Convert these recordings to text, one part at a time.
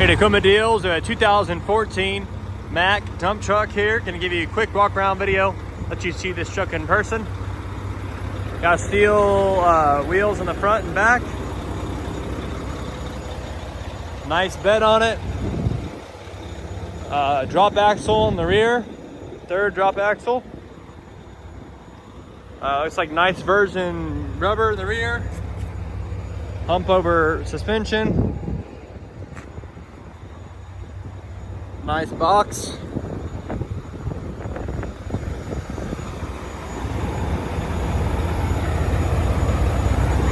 Hey, Tacoma Deals, a 2014 Mack dump truck here. Gonna give you a quick walk around video, let you see this truck in person. Got steel wheels in the front and back. Nice bed on it. Drop axle in the rear, third drop axle. Looks like nice version rubber in the rear. Hump over suspension. Nice box.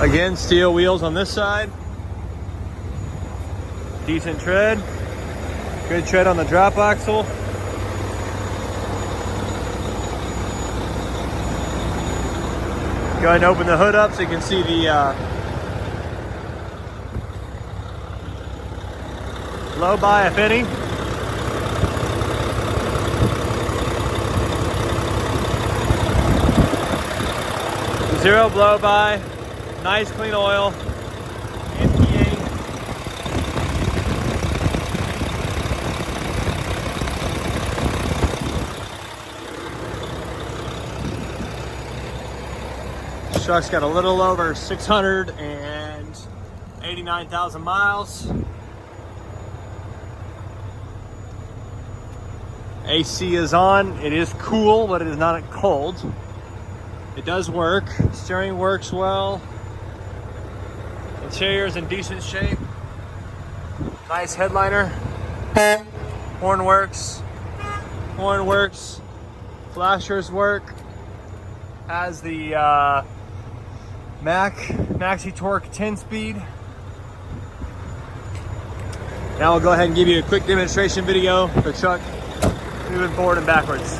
Again, steel wheels on this side. Decent tread. Good tread on the drop axle. Go ahead and open the hood up so you can see the blow-by, if any. Zero blow-by, nice clean oil, NPA. This truck's got a little over 689,000 miles. AC is on. It is cool, but it is not cold. It does work. Steering works well. Interior's in decent shape. Nice headliner. Horn works. Horn works. Flashers work. Has the Mack Maxi Torque 10-speed. Now I'll go ahead and give you a quick demonstration video of the truck moving forward and backwards.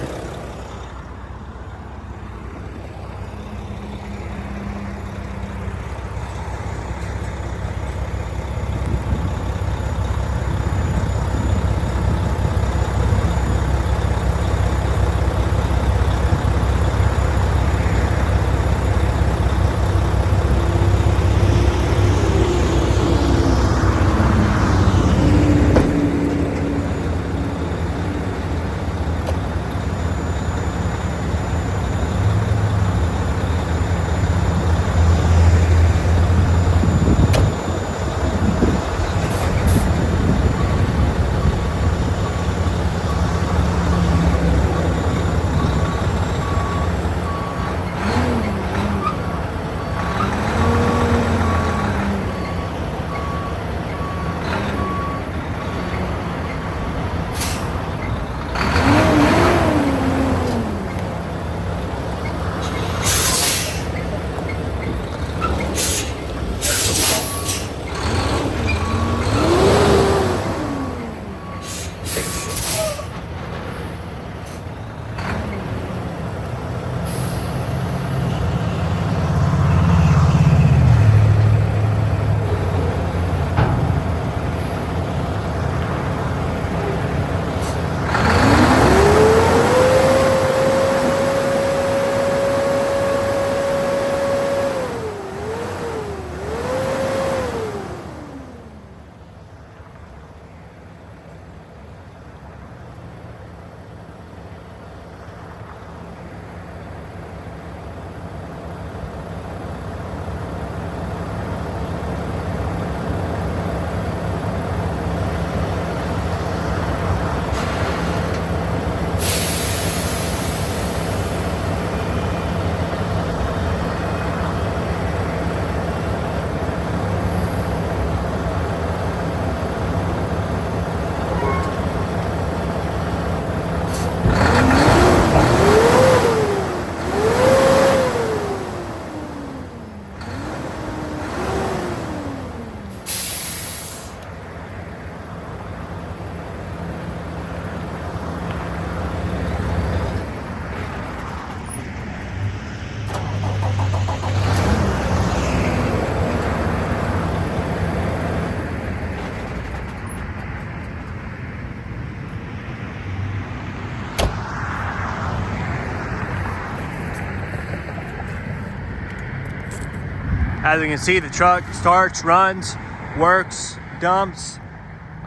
As you can see, the truck starts, runs, works, dumps.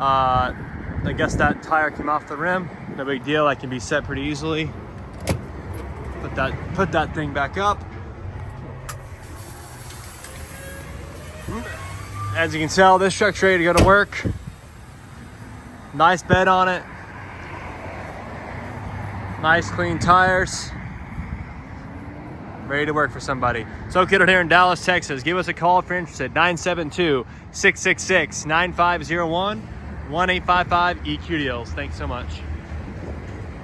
I guess that tire came off the rim. No big deal, that can be set pretty easily. Put that thing back up. As you can tell, this truck's ready to go to work. Nice bed on it. Nice clean tires. Ready to work for somebody. It's located here in Dallas, Texas. Give us a call if you're interested. 972-666-9501, 1-855-EQ Deals. Thanks so much.